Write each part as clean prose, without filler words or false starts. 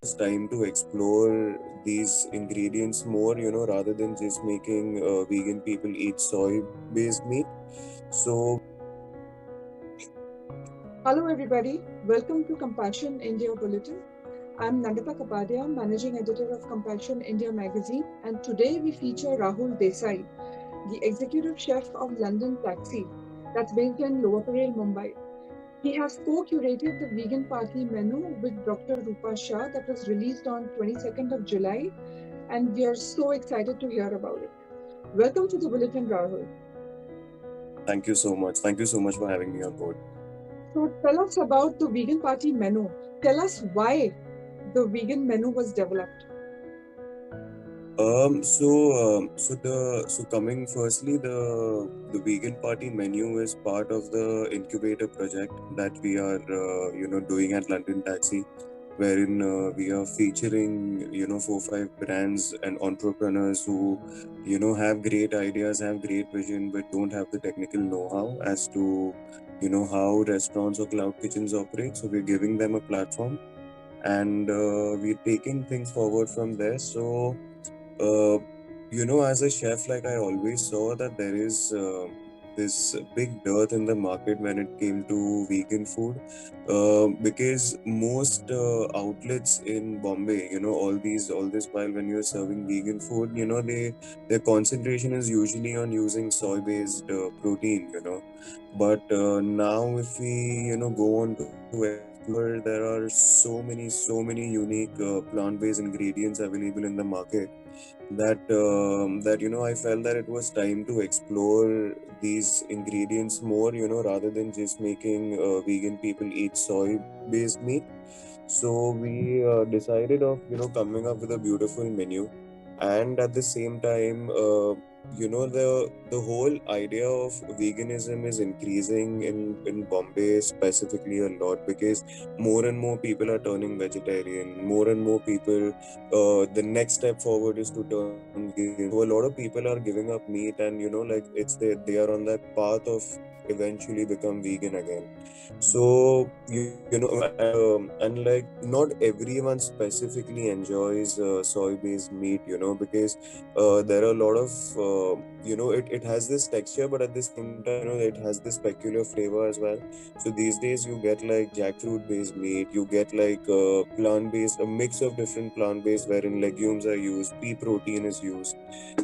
it's time to explore these ingredients more, rather than just making vegan people eat soy-based meat. So, Hello, everybody. Welcome to Compassion India Bulletin. I'm Nandita Kapadia, Managing Editor of Compassion India magazine, and today we feature Rahul Desai, the Executive Chef of London Taxi, that's based in Lower Parel, Mumbai. He has co-curated the vegan party menu with Dr. Rupa Shah that was released on 22nd of July, and we are so excited to hear about it. Welcome to the Bulletin, Rahul. thank you so much. Thank you so much for having me on board. So tell us about the vegan party menu. Tell us why the vegan menu was developed. So coming firstly, the vegan party menu is part of the incubator project that we are doing at London Taxi, wherein we are featuring 4 5 brands and entrepreneurs who have great ideas, have great vision, but don't have the technical know-how as to how restaurants or cloud kitchens operate. So we're giving them a platform, and we're taking things forward from there. So uh, as a chef, like I always saw that there is this big dearth in the market when it came to vegan food, because most outlets in Bombay, all this while when you're serving vegan food, their concentration is usually on using soy-based protein, But now, if we go on to explore, there are so many unique plant-based ingredients available in the market that I felt that it was time to explore these ingredients more, rather than just making vegan people eat soy-based meat. So we decided of coming up with a beautiful menu, and at the same time, the whole idea of veganism is increasing in Bombay specifically a lot, because more and more people are turning vegetarian. More and more people, the next step forward is to turn vegan. So a lot of people are giving up meat, and like they are on that path of eventually become vegan again. So and like not everyone specifically enjoys soy-based meat, because there are a lot of it has this texture, but at the same time, it has this peculiar flavor as well. So these days you get like jackfruit-based meat, you get like plant-based, a mix of different plant-based wherein legumes are used, pea protein is used.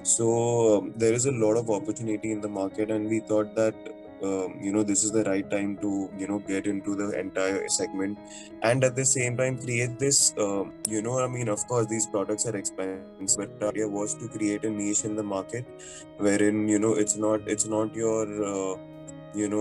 So there is a lot of opportunity in the market, and we thought that this is the right time to get into the entire segment, and at the same time create this. I mean, of course, these products are expensive, but our idea was to create a niche in the market, wherein it's not your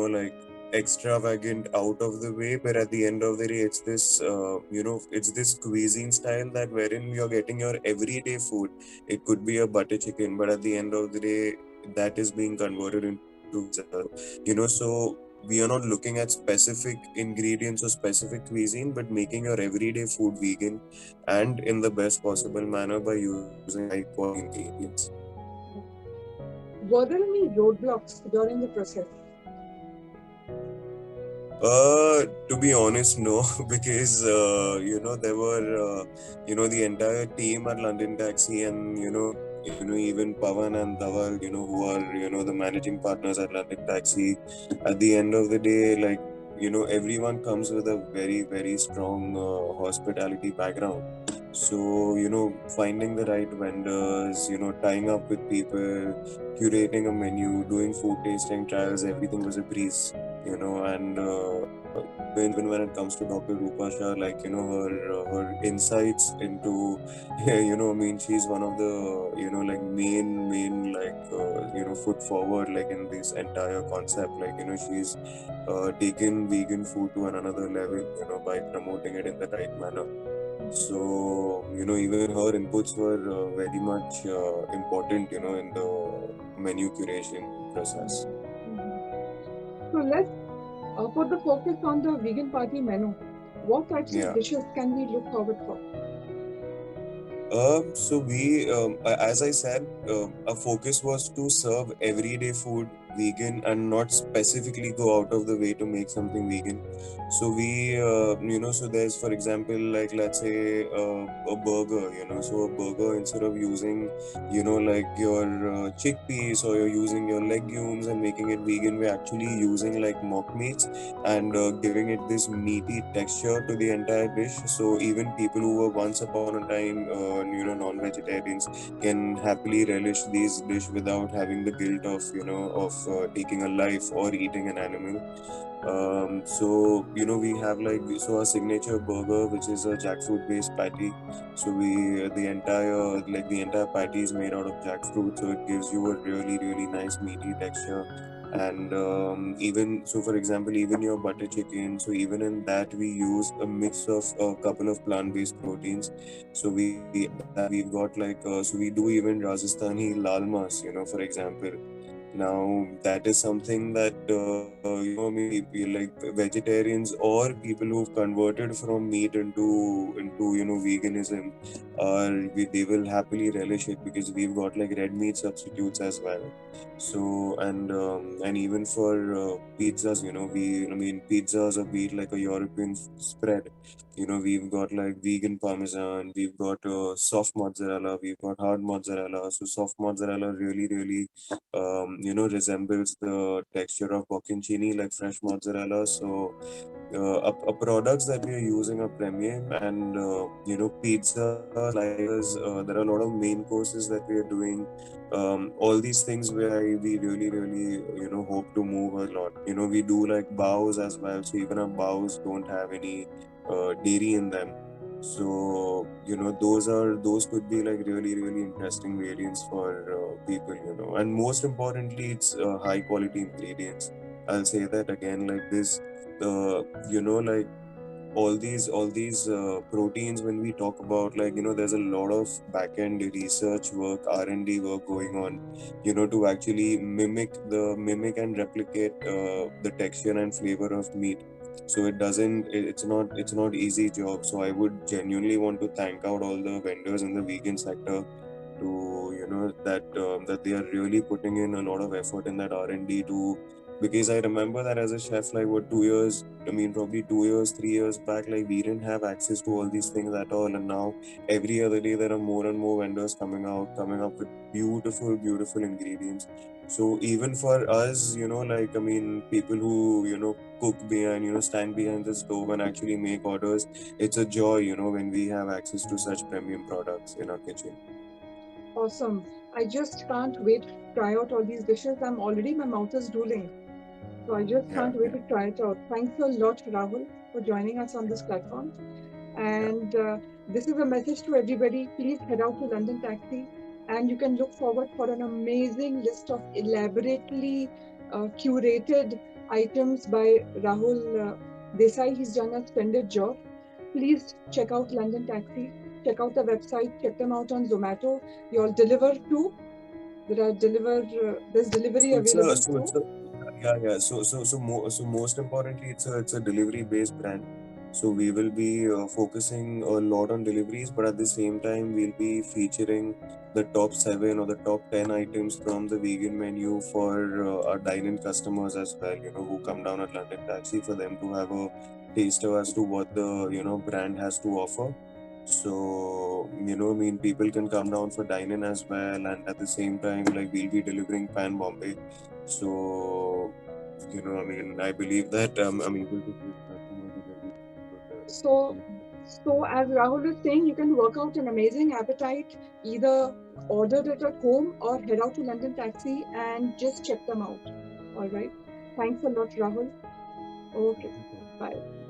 like extravagant out of the way, but at the end of the day it's this it's this cuisine style that wherein you're getting your everyday food. It could be a butter chicken, but at the end of the day that is being converted into so we are not looking at specific ingredients or specific cuisine, but making your everyday food vegan, and in the best possible manner by using high quality ingredients. Were there any roadblocks during the process? To be honest, no, because there were the entire team at London Taxi, and even Pavan and Dhaval, who are the managing partners at London Taxi. At the end of the day, like everyone comes with a very very strong hospitality background. So finding the right vendors, tying up with people, curating a menu, doing food tasting trials, everything was a breeze. And even when it comes to Dr. Rupa Shah, like her insights into I mean, she's one of the like main like foot forward like in this entire concept. Like she's taken vegan food to another level, by promoting it in the right manner. So even her inputs were very much important, in the menu curation process. Mhm. So let's put the focus on the vegan party menu. What types of Yeah. dishes can we look forward for? So as I said, our focus was to serve everyday food vegan and not specifically go out of the way to make something vegan. So so there's, for example, like let's say a burger, so a burger, instead of using, like your chickpeas, or you're using your legumes and making it vegan, we're actually using like mock meats and giving it this meaty texture to the entire dish. So even people who were once upon a time, non-vegetarians, can happily relish these dish without having the guilt of, taking a life or eating an animal. We have like, so our signature burger, which is a jackfruit based patty. So the entire patty is made out of jackfruit, so it gives you a really really nice meaty texture. And even so, for example, even your butter chicken, so even in that we use a mix of a couple of plant based proteins. So we in that we've got like so we do even Rajasthani lal mas, for example. Now, that is something that, people like vegetarians or people who've converted from meat into veganism, they will happily relish it, because we've got like red meat substitutes as well. So and even for pizzas, pizzas, or be it like a European spread, we've got like vegan parmesan, we've got soft mozzarella, we've got hard mozzarella. So soft mozzarella really really resembles the texture of bocconcini, like fresh mozzarella. So our products that we are using are premium, and pizzas, sliders, there are a lot of main courses that we are doing. All these things where we really really hope to move a lot. We do like bows as well, so even our bows don't have any dairy in them. So those could be like really really interesting variants for people, and most importantly, it's high quality ingredients. I'll say that again, like this, like all these proteins, when we talk about, like, there's a lot of back end research work, R&D work going on, to actually mimic and replicate the texture and flavor of meat. So it's not easy job. So I would genuinely want to thank out all the vendors in the vegan sector, to that they are really putting in a lot of effort in that R&D to, because I remember that as a chef, like, what, 2 years, I mean, probably 2 years, 3 years back, like, we didn't have access to all these things at all. And now every other day there are more and more vendors coming up with beautiful beautiful ingredients. So even for us, like, I mean, people who cook behind, stand behind the stove and actually make orders, it's a joy, when we have access to such premium products in our kitchen. Awesome. I just can't wait to try out all these dishes. My mouth is drooling. So I just Yeah, can't wait yeah, to try it out. Thanks a lot, Rahul, for joining us on this platform. yeah. And this is a message to everybody. Please head out to London Taxi, and you can look forward for an amazing list of elaborately curated items by Rahul Desai. He's done a splendid job. Please check out London Taxi. Check out the website. Check them out on Zomato. You'll deliver too. There's delivery So it's a available so too. it's a yeah, yeah. So most importantly, it's a delivery based brand. So we will be focusing a lot on deliveries, but at the same time we'll be featuring the top 7 or the top 10 items from the vegan menu for our dine-in customers as well. Who come down at London Taxi, for them to have a taster as to what the brand has to offer. So, I mean, people can come down for dine-in as well, and at the same time, like, we'll be delivering Pan Bombay. So, I mean, I believe that I'm able to give customers a very good So, taste. so as Rahul is saying, you can work out an amazing appetite, either order it at home or head out to London Taxi and just check them out. All right. Thanks a lot, Rahul. Okay. Thank you so much. Bye.